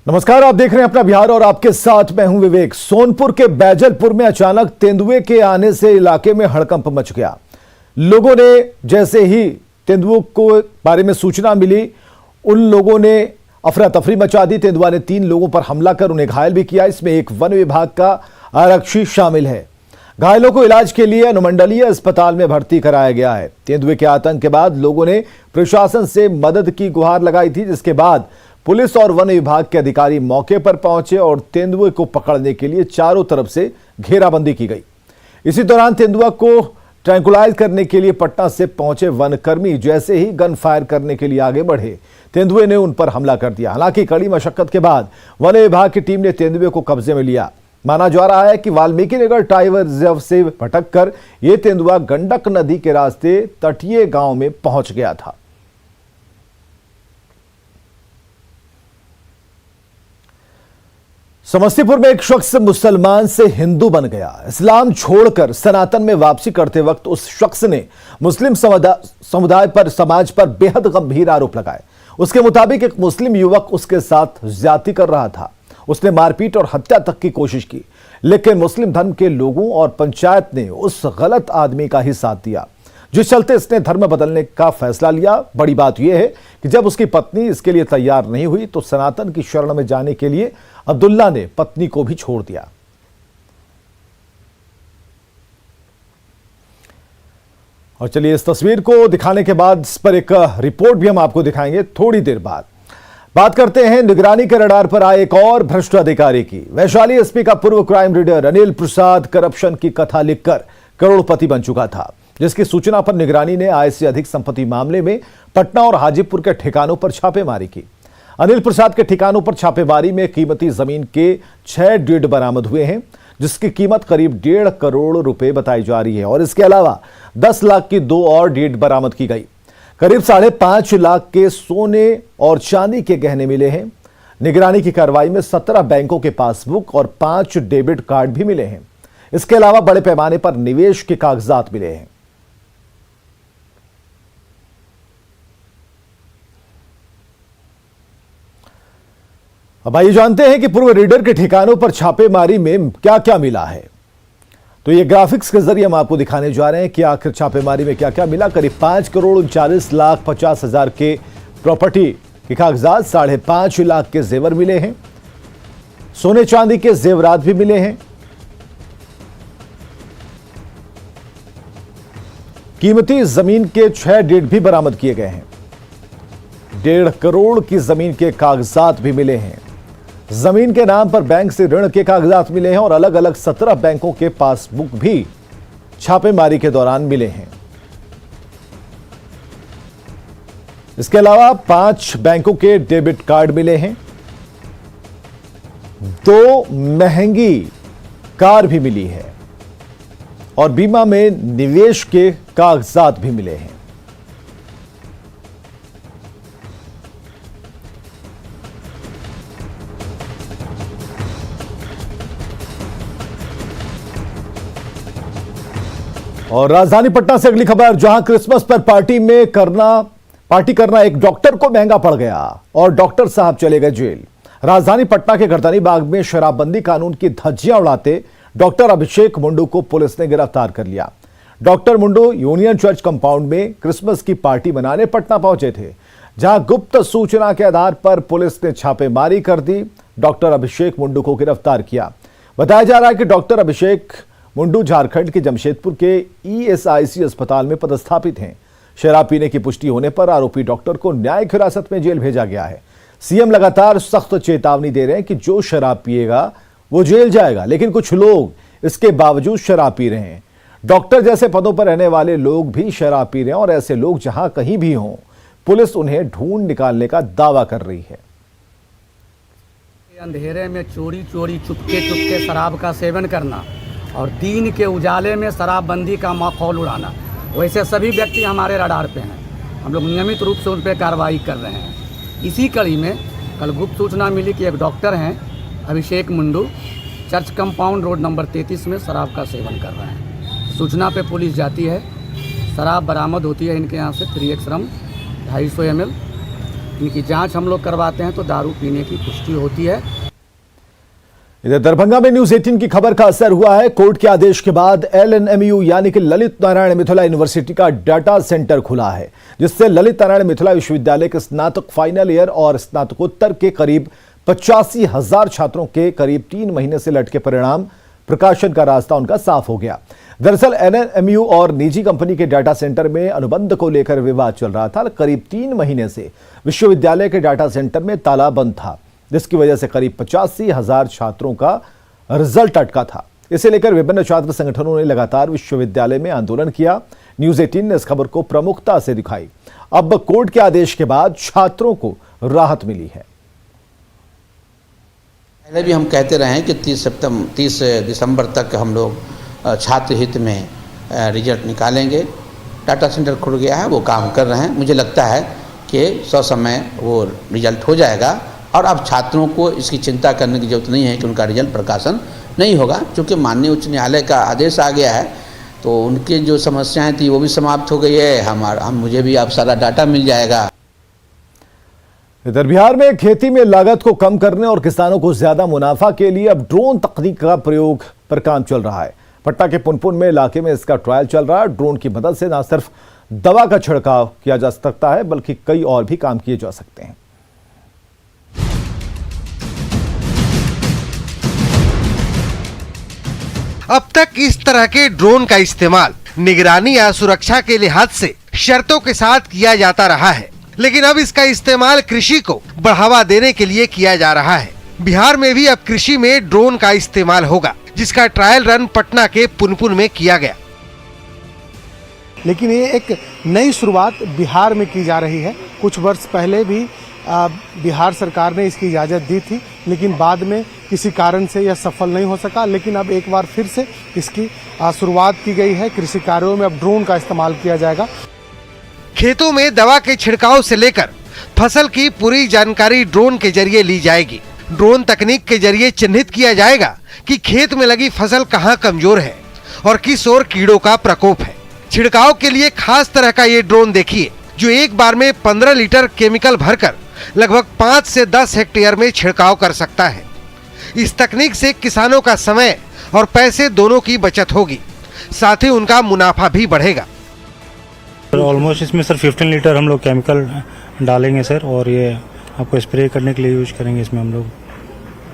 नमस्कार, आप देख रहे हैं अपना बिहार और आपके साथ मैं हूं विवेक। सोनपुर के बैजलपुर में अचानक तेंदुए के आने से इलाके में हड़कंप मच गया। लोगों ने जैसे ही तेंदुए को बारे में सूचना मिली, उन लोगों ने अफरा तफरी मचा दी। तेंदुआ ने 3 लोगों पर हमला कर उन्हें घायल भी किया। इसमें एक वन विभाग का आरक्षी शामिल है। घायलों को इलाज के लिए अनुमंडलीय अस्पताल में भर्ती कराया गया है। तेंदुए के आतंक के बाद लोगों ने प्रशासन से मदद की गुहार लगाई थी, जिसके बाद पुलिस और वन विभाग के अधिकारी मौके पर पहुंचे और तेंदुए को पकड़ने के लिए चारों तरफ से घेराबंदी की गई। इसी दौरान तेंदुआ को ट्रैंकुलाइज करने के लिए पटना से पहुंचे वनकर्मी जैसे ही गन फायर करने के लिए आगे बढ़े, तेंदुए ने उन पर हमला कर दिया। हालांकि कड़ी मशक्कत के बाद वन विभाग की टीम ने तेंदुए को कब्जे में लिया। माना जा रहा है कि वाल्मीकि नगर टाइगर रिजर्व से भटककर यह तेंदुआ गंडक नदी के रास्ते तटीय गांव में पहुंच गया था। समस्तीपुर में एक शख्स मुसलमान से हिंदू बन गया। इस्लाम छोड़कर सनातन में वापसी करते वक्त उस शख्स ने मुस्लिम समाज पर बेहद गंभीर आरोप लगाए। उसके मुताबिक एक मुस्लिम युवक उसके साथ ज्यादती कर रहा था। उसने मारपीट और हत्या तक की कोशिश की, लेकिन मुस्लिम धर्म के लोगों और पंचायत ने उस गलत आदमी का ही साथ दिया, जिस चलते इसने धर्म बदलने का फैसला लिया। बड़ी बात यह है कि जब उसकी पत्नी इसके लिए तैयार नहीं हुई तो सनातन की शरण में जाने के लिए अब्दुल्ला ने पत्नी को भी छोड़ दिया। और चलिए, इस तस्वीर को दिखाने के बाद इस पर एक रिपोर्ट भी हम आपको दिखाएंगे थोड़ी देर बाद। बात करते हैं निगरानी के रडार पर आए एक और भ्रष्ट अधिकारी की। वैशाली एसपी का पूर्व crime reader Anil Prasad corruption की कथा लिखकर करोड़पति बन चुका था, जिसकी सूचना पर निगरानी ने आय से अधिक संपत्ति मामले में पटना और हाजीपुर के ठिकानों पर छापेमारी की। अनिल प्रसाद के ठिकानों पर छापेमारी में कीमती जमीन के 6 डेढ़ बरामद हुए हैं, जिसकी कीमत करीब 1.5 करोड़ रुपए बताई जा रही है। और इसके अलावा 10 लाख की 2 और डेढ़ बरामद की गई। करीब 5.5 लाख के सोने और चांदी के गहने मिले हैं। निगरानी की कार्रवाई में 17 बैंकों के पासबुक और 5 डेबिट कार्ड भी मिले हैं। इसके अलावा बड़े पैमाने पर निवेश के कागजात मिले हैं। अब आइए जानते हैं कि पूर्व रीडर के ठिकानों पर छापेमारी में क्या क्या मिला है। तो ये ग्राफिक्स के जरिए हम आपको दिखाने जा रहे हैं कि आखिर छापेमारी में क्या क्या मिला। करीब 5,39,50,000 के प्रॉपर्टी के कागजात, 5.5 लाख के जेवर मिले हैं। सोने चांदी के जेवरात भी मिले हैं। कीमती जमीन के 6 डेढ़ भी बरामद किए गए हैं। 1.5 करोड़ की जमीन के कागजात भी मिले हैं। जमीन के नाम पर बैंक से ऋण के कागजात मिले हैं और अलग अलग 17 बैंकों के पासबुक भी छापेमारी के दौरान मिले हैं। इसके अलावा 5 बैंकों के डेबिट कार्ड मिले हैं। 2 महंगी कार भी मिली है और बीमा में निवेश के कागजात भी मिले हैं। और राजधानी पटना से अगली खबर, जहां क्रिसमस पर पार्टी करना एक डॉक्टर को महंगा पड़ गया और डॉक्टर साहब चले गए जेल। राजधानी पटना के गर्दनी बाग में शराबबंदी कानून की धज्जियां उड़ाते डॉक्टर अभिषेक मुंडू को पुलिस ने गिरफ्तार कर लिया। डॉक्टर मुंडू यूनियन चर्च कंपाउंड में क्रिसमस की पार्टी मनाने पटना पहुंचे थे, जहां गुप्त सूचना के आधार पर पुलिस ने छापेमारी कर दी। डॉक्टर अभिषेक मुंडू को गिरफ्तार किया। बताया जा रहा है कि डॉक्टर अभिषेक मुंडू झारखंड के जमशेदपुर के ईएसआईसी अस्पताल में पदस्थापित हैं। शराब पीने की पुष्टि होने पर आरोपी डॉक्टर को न्यायिक हिरासत में जेल भेजा गया है। सीएम लगातार सख्त चेतावनी दे रहे हैं कि जो शराब पिएगा वो जेल जाएगा, लेकिन कुछ लोग इसके बावजूद शराब पी रहे हैं। डॉक्टर जैसे पदों पर रहने वाले लोग भी शराब पी रहे हैं और ऐसे लोग जहां कहीं भी हों, पुलिस उन्हें ढूंढ निकालने का दावा कर रही है। अंधेरे में चोरी चुपके शराब का सेवन करना और दिन के उजाले में शराबबंदी का माहौल उड़ाना, वैसे सभी व्यक्ति हमारे रडार पे हैं। हम लोग नियमित रूप से उन पर कार्रवाई कर रहे हैं। इसी कड़ी में कल गुप्त सूचना मिली कि एक डॉक्टर हैं अभिषेक मुंडू, चर्च कंपाउंड रोड नंबर 33 में शराब का सेवन कर रहे हैं। सूचना पे पुलिस जाती है, शराब बरामद होती है इनके यहाँ से 3x रम 250 ml इनकी जांच हम लोग करवाते हैं तो दारू पीने की पुष्टि होती है। इधर दरभंगा में न्यूज 18 की खबर का असर हुआ है। कोर्ट के आदेश के बाद LNMU यानी कि ललित नारायण मिथिला यूनिवर्सिटी का डाटा सेंटर खुला है, जिससे ललित नारायण मिथिला विश्वविद्यालय के स्नातक फाइनल ईयर और स्नातकोत्तर के करीब 85,000 छात्रों के करीब 3 महीने से लटके परिणाम प्रकाशन का रास्ता उनका साफ हो गया। दरअसल LNMU और निजी कंपनी के डाटा सेंटर में अनुबंध को लेकर विवाद चल रहा था। करीब 3 महीने से विश्वविद्यालय के डाटा सेंटर में ताला बंद था, जिसकी वजह से करीब 85,000 छात्रों का रिजल्ट अटका था। इसे लेकर विभिन्न छात्र संगठनों ने लगातार विश्वविद्यालय में आंदोलन किया। न्यूज 18 ने इस खबर को प्रमुखता से दिखाई। अब कोर्ट के आदेश के बाद छात्रों को राहत मिली है। पहले भी हम कहते रहे हैं कि 30 दिसंबर तक हम लोग छात्र हित में रिजल्ट निकालेंगे। डाटा सेंटर खुल गया है, वो काम कर रहे हैं। मुझे लगता है कि ससमय वो रिजल्ट हो जाएगा और अब छात्रों को इसकी चिंता करने की जरूरत नहीं है कि उनका रिजल्ट प्रकाशन नहीं होगा, क्योंकि माननीय उच्च न्यायालय का आदेश आ गया है। तो उनकी जो समस्याएं थी वो भी समाप्त हो गई है। मुझे भी अब सारा डाटा मिल जाएगा। इधर बिहार में खेती में लागत को कम करने और किसानों को ज्यादा मुनाफा के लिए अब ड्रोन तकनीक का प्रयोग पर काम चल रहा है। पटना के पुनपुन में इलाके में इसका ट्रायल चल रहा है। ड्रोन की मदद से न सिर्फ दवा का छिड़काव किया जा सकता है, बल्कि कई और भी काम किए जा सकते हैं। अब तक इस तरह के ड्रोन का इस्तेमाल निगरानी या सुरक्षा के लिहाज से शर्तों के साथ किया जाता रहा है, लेकिन अब इसका इस्तेमाल कृषि को बढ़ावा देने के लिए किया जा रहा है। बिहार में भी अब कृषि में ड्रोन का इस्तेमाल होगा, जिसका ट्रायल रन पटना के पुनपुन में किया गया। लेकिन ये एक नई शुरुआत बिहार में की जा रही है। कुछ वर्ष पहले भी बिहार सरकार ने इसकी इजाजत दी थी, लेकिन बाद में किसी कारण से यह सफल नहीं हो सका। लेकिन अब एक बार फिर से इसकी शुरुआत की गई है। कृषि कार्यों में अब ड्रोन का इस्तेमाल किया जाएगा। खेतों में दवा के छिड़काव से लेकर फसल की पूरी जानकारी ड्रोन के जरिए ली जाएगी। ड्रोन तकनीक के जरिए चिन्हित किया जाएगा कि खेत में लगी फसल कहाँ कमजोर है और किस ओर कीड़ों का प्रकोप है। छिड़काव के लिए खास तरह का ये ड्रोन देखिए, जो एक बार में 15 लीटर केमिकल भरकर लगभग 5 से 10 हेक्टेयर में छिड़काव कर सकता है। इस तकनीक से किसानों का समय और पैसे दोनों की बचत होगी, साथ ही उनका मुनाफा भी बढ़ेगा। ऑलमोस्ट इसमें सर 15 लीटर हम लोग केमिकल डालेंगे सर, और ये आपको स्प्रे करने के लिए यूज करेंगे। इसमें हम लोग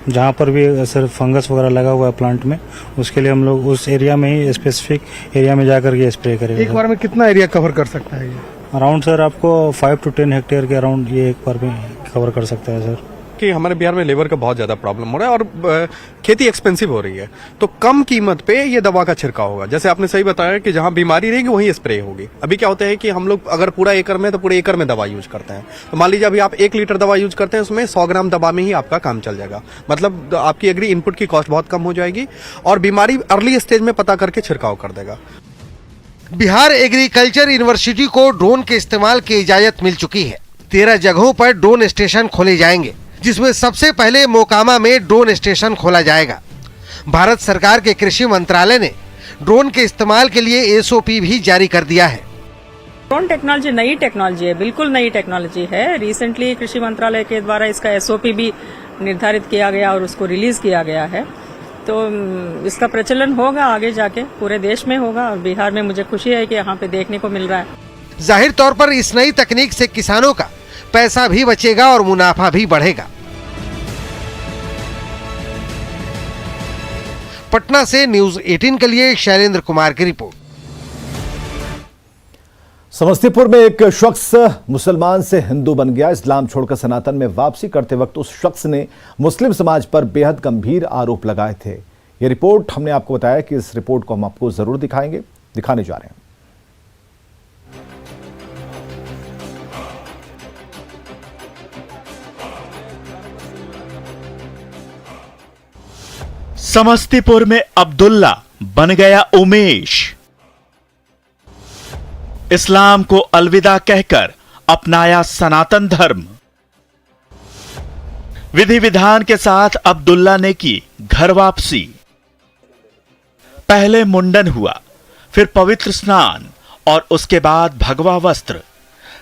जहाँ पर भी सर फंगस वगैरह लगा हुआ है प्लांट में, उसके लिए हम लोग उस एरिया में ही स्पेसिफिक एरिया में जाकर के स्प्रे करेंगे। एक बार में कितना एरिया कवर कर सकता है ये? अराउंड सर आपको 5 to 10 हेक्टेयर के अराउंड ये एक बार में कवर कर सकता है सर। कि हमारे बिहार में लेबर का बहुत ज्यादा प्रॉब्लम हो रहा है और खेती एक्सपेंसिव हो रही है, तो कम कीमत पे ये दवा का छिड़काव होगा। जैसे आपने सही बताया कि जहां बीमारी रहेगी वहीं स्प्रे होगी। अभी क्या होता है कि हम लोग अगर पूरा एकड़ में तो पूरे एकड़ में दवा यूज करते हैं, तो मान लीजिए अभी आप 1 लीटर दवा यूज करते हैं, उसमें 100 ग्राम दवा में ही आपका काम चल जाएगा। मतलब आपकी एग्री इनपुट की कॉस्ट बहुत कम हो जाएगी और बीमारी अर्ली स्टेज में पता करके छिड़काव कर देगा। बिहार एग्रीकल्चर यूनिवर्सिटी को ड्रोन के इस्तेमाल की इजाजत मिल चुकी है। 13 जगहों पर ड्रोन स्टेशन खोले जाएंगे, जिसमें सबसे पहले मोकामा में ड्रोन स्टेशन खोला जाएगा। भारत सरकार के कृषि मंत्रालय ने ड्रोन के इस्तेमाल के लिए SOP भी जारी कर दिया है। ड्रोन टेक्नोलॉजी नई टेक्नोलॉजी है, बिल्कुल नई टेक्नोलॉजी है। रिसेंटली कृषि मंत्रालय के द्वारा इसका SOP भी निर्धारित किया गया और उसको रिलीज किया गया है। तो इसका प्रचलन होगा आगे जाके, पूरे देश में होगा, और बिहार में मुझे खुशी है कि यहाँ पे देखने को मिल रहा है। जाहिर तौर पर इस नई तकनीक से किसानों का पैसा भी बचेगा और मुनाफा भी बढ़ेगा। पटना से न्यूज 18 के लिए शैलेंद्र कुमार की रिपोर्ट। समस्तीपुर में एक शख्स मुसलमान से हिंदू बन गया। इस्लाम छोड़कर सनातन में वापसी करते वक्त उस शख्स ने मुस्लिम समाज पर बेहद गंभीर आरोप लगाए थे। यह रिपोर्ट हमने आपको बताया कि इस रिपोर्ट को हम आपको जरूर दिखाने जा रहे हैं। समस्तीपुर में अब्दुल्ला बन गया उमेश। इस्लाम को अलविदा कहकर अपनाया सनातन धर्म। विधि विधान के साथ अब्दुल्ला ने की घर वापसी। पहले मुंडन हुआ, फिर पवित्र स्नान और उसके बाद भगवा वस्त्र।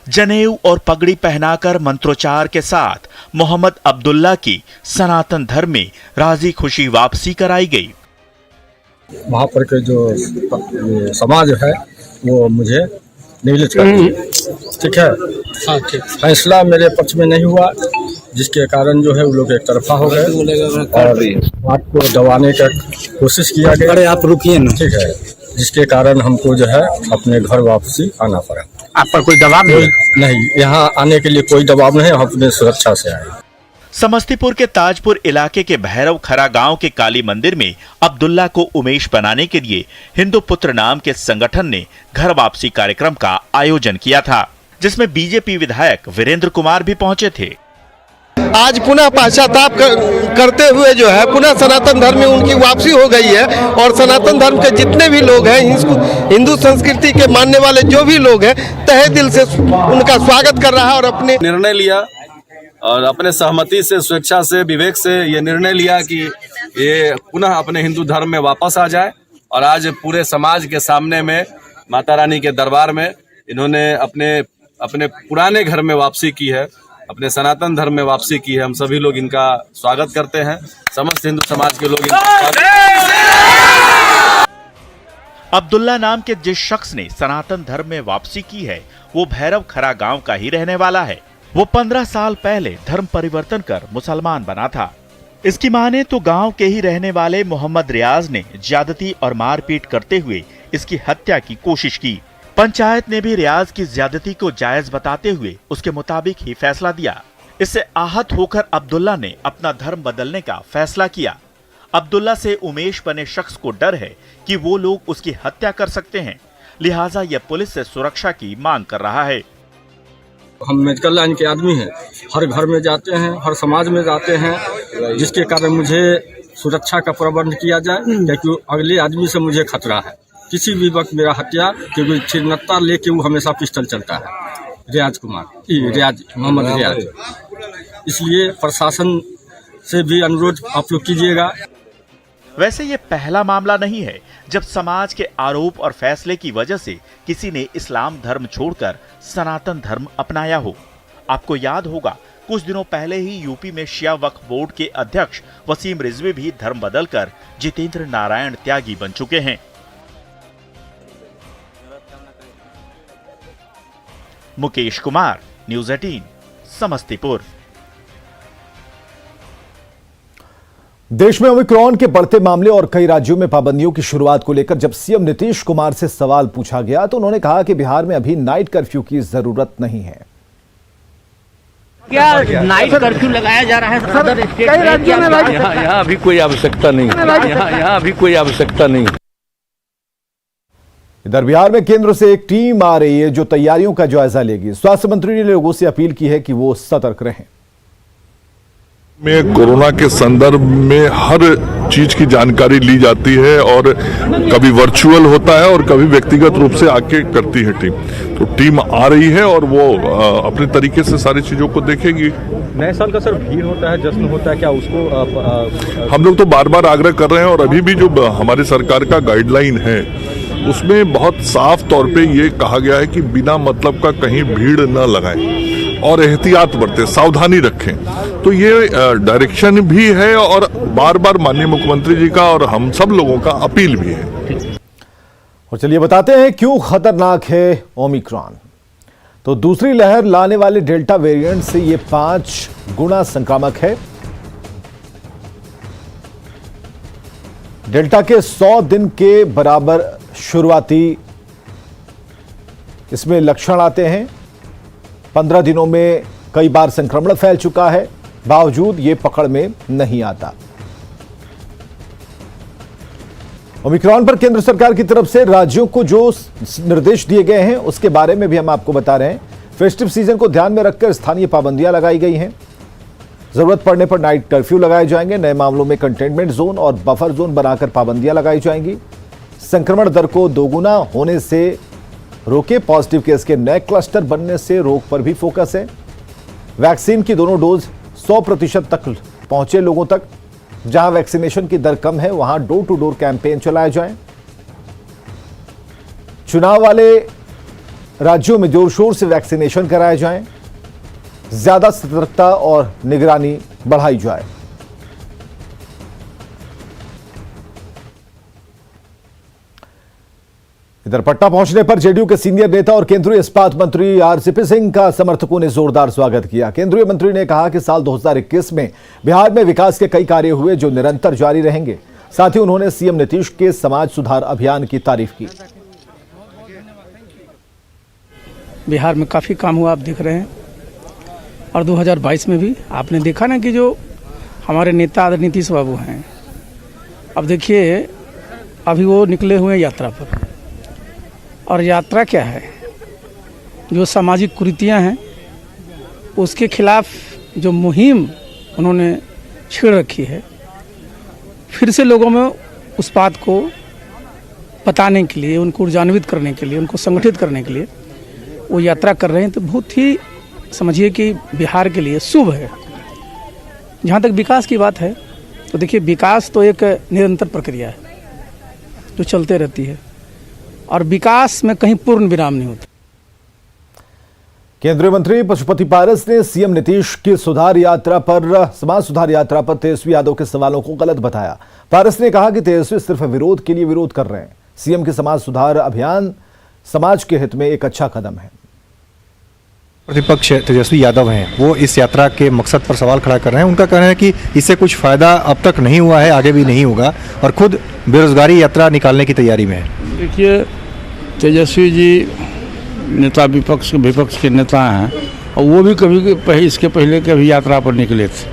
जनेऊ और पगड़ी पहनाकर मंत्रोच्चार के साथ मोहम्मद अब्दुल्ला की सनातन धर्म में राजी खुशी वापसी कराई गई। वहाँ पर के जो समाज है वो मुझे निगलेक्ट कर दिया, ठीक है। फैसला मेरे पक्ष में नहीं हुआ, जिसके कारण जो है वो लोग एक तरफा हो गए और बात को दबाने का कोशिश किया गया। अरे आप रुकिए ना, ठीक है, जिसके कारण हमको जो है अपने घर वापसी आना पड़ा। आप पर कोई दबाव नहीं, यहाँ आने के लिए कोई दबाव नहीं, हम अपने सुरक्षा से आए। समस्तीपुर के ताजपुर इलाके के भैरव खरा गांव के काली मंदिर में अब्दुल्ला को उमेश बनाने के लिए हिंदू पुत्र नाम के संगठन ने घर वापसी कार्यक्रम का आयोजन किया था, जिसमें बीजेपी विधायक वीरेंद्र कुमार भी पहुंचे थे। आज पुनः पश्चाताप करते हुए जो है पुनः सनातन धर्म में उनकी वापसी हो गई है और सनातन धर्म के जितने भी लोग हैं, हिंदू संस्कृति के मानने वाले जो भी लोग हैं, तहे दिल से उनका स्वागत कर रहा है और अपने निर्णय लिया और अपने सहमति से, स्वेच्छा से, विवेक से ये निर्णय लिया कि ये पुनः अपने हिंदू धर्म में वापस आ जाए। और आज पूरे समाज के सामने में माता रानी के दरबार में इन्होंने अपने पुराने घर में वापसी की है, अपने सनातन धर्म में वापसी की है। हम सभी लोग इनका स्वागत करते हैं, समस्त हिंदू समाज के लोग अब्दुल्ला नाम के जिस शख्स ने सनातन धर्म में वापसी की है वो भैरव खरा गांव का ही रहने वाला है। वो 15 साल पहले धर्म परिवर्तन कर मुसलमान बना था। इसकी माने तो गांव के ही रहने वाले मोहम्मद रियाज ने ज्यादती और मारपीट करते हुए इसकी हत्या की कोशिश की। पंचायत ने भी रियाज की ज्यादती को जायज बताते हुए उसके मुताबिक ही फैसला दिया। इससे आहत होकर अब्दुल्ला ने अपना धर्म बदलने का फैसला किया। अब्दुल्ला से उमेश बने शख्स को डर है कि वो लोग उसकी हत्या कर सकते हैं, लिहाजा यह पुलिस से सुरक्षा की मांग कर रहा है। हम मेडिकल लाइन के आदमी हैं, हर घर में जाते हैं, हर समाज में जाते हैं, जिसके कारण मुझे सुरक्षा का प्रबंध किया जाए, क्योंकि अगले आदमी से मुझे खतरा है। किसी भी वक्त मेरा हत्या, क्योंकि छिन्नता लेके वो हमेशा पिस्टल चलता है। रियाज मोहम्मद रियाज, इसलिए प्रशासन से भी अनुरोध आप लोग कीजिएगा। वैसे ये पहला मामला नहीं है जब समाज के आरोप और फैसले की वजह से किसी ने इस्लाम धर्म छोड़कर सनातन धर्म अपनाया हो। आपको याद होगा कुछ दिनों पहले ही यूपी में शिया वक्फ बोर्ड के अध्यक्ष वसीम रिजवी भी धर्म बदलकर जितेंद्र नारायण त्यागी बन चुके हैं। मुकेश कुमार, न्यूज़ 18, समस्तीपुर। देश में ओमिक्रॉन के बढ़ते मामले और कई राज्यों में पाबंदियों की शुरुआत को लेकर जब सीएम नीतीश कुमार से सवाल पूछा गया तो उन्होंने कहा कि बिहार में अभी नाइट कर्फ्यू की जरूरत नहीं है। क्या नाइट कर्फ्यू लगाया जा रहा है सदर स्टेट में? राज्यों में यहाँ अभी कोई आवश्यकता नहीं, यहाँ अभी कोई आवश्यकता नहीं। इधर बिहार में केंद्र से एक टीम आ रही है जो तैयारियों का जायजा लेगी। स्वास्थ्य मंत्री ने लोगों से अपील की है कि वो सतर्क रहें। में कोरोना के संदर्भ में हर चीज की जानकारी ली जाती है और कभी वर्चुअल होता है और कभी व्यक्तिगत रूप से आके करती है टीम। तो टीम आ रही है और वो अपने तरीके से सारी चीजों को देखेगी। नए साल का सर भीड़ होता है, जश्न होता है, क्या उसको हम लोग तो बार बार आग्रह कर रहे हैं और अभी भी जो हमारी सरकार का गाइडलाइन है उसमें बहुत साफ तौर पे ये कहा गया है कि बिना मतलब का कहीं भीड़ न लगाएं और एहतियात बरतें, सावधानी रखें। तो ये डायरेक्शन भी है और बार बार माननीय मुख्यमंत्री जी का और हम सब लोगों का अपील भी है। और चलिए बताते हैं क्यों खतरनाक है ओमिक्रॉन। तो दूसरी लहर लाने वाले डेल्टा वेरिएंट से ये 5 गुना संक्रामक है। डेल्टा के 100 दिन के बराबर शुरुआती इसमें लक्षण आते हैं। 15 दिनों में कई बार संक्रमण फैल चुका है, बावजूद ये पकड़ में नहीं आता। ओमिक्रॉन पर केंद्र सरकार की तरफ से राज्यों को जो निर्देश दिए गए हैं उसके बारे में भी हम आपको बता रहे हैं। फेस्टिव सीजन को ध्यान में रखकर स्थानीय पाबंदियां लगाई गई हैं। जरूरत पड़ने पर नाइट कर्फ्यू लगाए जाएंगे। नए मामलों में कंटेनमेंट जोन और बफर जोन बनाकर पाबंदियां लगाई जाएंगी। संक्रमण दर को दोगुना होने से रोके, पॉजिटिव केस के नए क्लस्टर बनने से रोक पर भी फोकस है। वैक्सीन की दोनों डोज 100% तक पहुंचे लोगों तक। जहां वैक्सीनेशन की दर कम है वहां डोर टू डोर कैंपेन चलाए जाएं। चुनाव वाले राज्यों में जोर शोर से वैक्सीनेशन कराए जाएं, ज्यादा सतर्कता और निगरानी बढ़ाई जाए। इधर पटना पहुंचने पर जेडीयू के सीनियर नेता और केंद्रीय इस्पात मंत्री आरसीपी सिंह का समर्थकों ने जोरदार स्वागत किया। केंद्रीय मंत्री ने कहा कि साल 2021 में बिहार में विकास के कई कार्य हुए जो निरंतर जारी रहेंगे। साथ ही उन्होंने सीएम नीतीश के समाज सुधार अभियान की तारीफ की। बिहार में काफ़ी काम हुआ, आप देख रहे हैं, और 2022 में भी आपने देखा ना कि जो हमारे नेता आदरणीय नीतीश बाबू हैं, अब देखिए अभी वो निकले हुए हैं यात्रा पर। और यात्रा क्या है, जो सामाजिक कुरीतियाँ हैं उसके खिलाफ जो मुहिम उन्होंने छेड़ रखी है, फिर से लोगों में उस बात को बताने के लिए, उनको ऊर्जान्वित करने के लिए, उनको संगठित करने के लिए वो यात्रा कर रहे हैं। तो बहुत ही समझिए कि बिहार के लिए शुभ है। जहाँ तक विकास की बात है तो देखिए, विकास तो एक निरंतर प्रक्रिया है जो चलते रहती है, और विकास में कहीं पूर्ण विराम नहीं होता। केंद्रीय मंत्री पशुपति पारस ने सीएम नीतीश की समाज सुधार यात्रा पर तेजस्वी यादव के सवालों को गलत बताया। पारस ने कहा कि तेजस्वी सिर्फ विरोध के लिए विरोध कर रहे हैं। सीएम की समाज सुधार अभियान समाज के हित में एक अच्छा कदम है। प्रतिपक्ष तेजस्वी यादव हैं, वो इस यात्रा के मकसद पर सवाल खड़ा कर रहे हैं। उनका कहना है कि इससे कुछ फायदा अब तक नहीं हुआ है, आगे भी नहीं होगा, और खुद बेरोजगारी यात्रा निकालने की तैयारी में है। देखिए, तेजस्वी जी नेता विपक्ष के नेता हैं, और वो भी कभी इसके पहले कभी यात्रा पर निकले थे,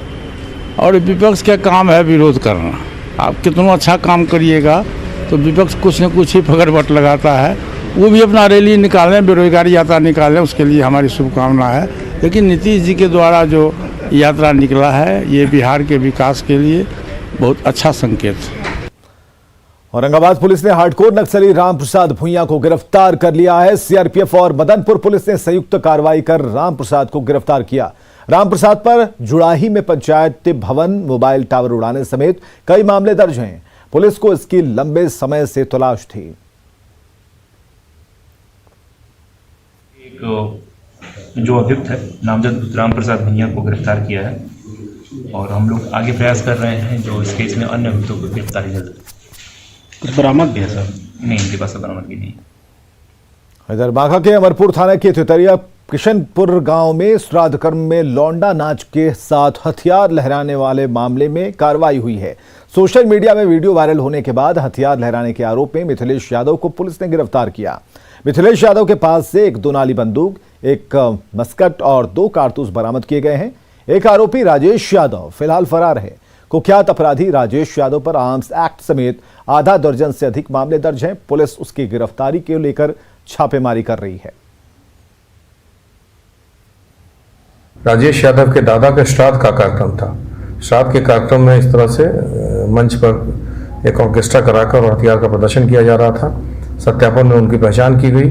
और विपक्ष का काम है विरोध करना। आप कितना अच्छा काम करिएगा तो विपक्ष कुछ न कुछ ही फगरबट लगाता है। वो भी अपना रैली निकालें, बेरोजगारी यात्रा निकालें, उसके लिए हमारी शुभकामना है। लेकिन नीतीश जी के द्वारा जो यात्रा निकला है, ये बिहार के विकास के लिए बहुत अच्छा संकेत है। औरंगाबाद पुलिस ने हार्डकोर नक्सली रामप्रसाद भुइयां को गिरफ्तार कर लिया है। सीआरपीएफ और मदनपुर पुलिस ने संयुक्त कार्रवाई कर रामप्रसाद को गिरफ्तार किया। रामप्रसाद पर जुड़ाही में पंचायत भवन, मोबाइल टावर उड़ाने समेत कई मामले दर्ज हैं। पुलिस को इसकी लंबे समय से तलाश थी। जो अभियुक्त है नामजद रामप्रसाद भुइयां को गिरफ्तार किया है, और हम लोग आगे प्रयास कर रहे हैं जो इस केस में अन्य अभियुक्तों को गिरफ्तारी जल्द। कुछ बरामद भी है सर? नहीं, इनके पास बरामद भी नहीं। इधर बांका के अमरपुर थाना के तितरिया किशनपुर गांव में श्राद्ध कर्म में लौंडा नाच के साथ हथियार लहराने वाले मामले में कार्रवाई हुई है। सोशल मीडिया में वीडियो वायरल होने के बाद हथियार लहराने के आरोप में मिथिलेश यादव को पुलिस ने गिरफ्तार किया। मिथिलेश यादव के पास से एक दोनाली बंदूक, एक मस्कट और 2 कारतूस बरामद किए गए हैं। एक आरोपी राजेश यादव फिलहाल फरार है। कुख्यात अपराधी राजेश यादव पर आर्म्स एक्ट समेत आधा दर्जन से अधिक मामले दर्ज हैं। पुलिस उसकी गिरफ्तारी को लेकर छापेमारी कर रही है। राजेश यादव के दादा के श्राद्ध का कार्यक्रम था। श्राद्ध के कार्यक्रम में इस तरह से मंच पर एक ऑर्केस्ट्रा कराकर और हथियार का प्रदर्शन किया जा रहा था। सत्यापन में उनकी पहचान की गई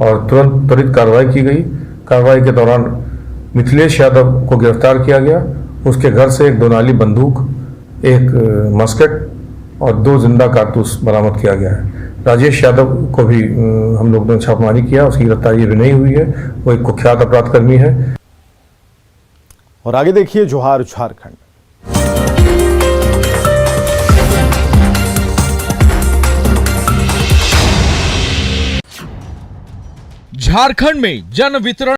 और तुरंत त्वरित कार्रवाई की गई। कार्रवाई के दौरान मिथिलेश यादव को गिरफ्तार किया गया। उसके घर से एक दोनाली बंदूक, एक मस्कट और 2 जिंदा कारतूस बरामद किया गया है। राजेश यादव को भी हम लोग ने छापेमारी किया, उसकी गिरफ्तारी अभी नहीं हुई है। वो एक कुख्यात अपराधकर्मी है। और आगे देखिए जोहार झारखंड। झारखंड में जन वितरण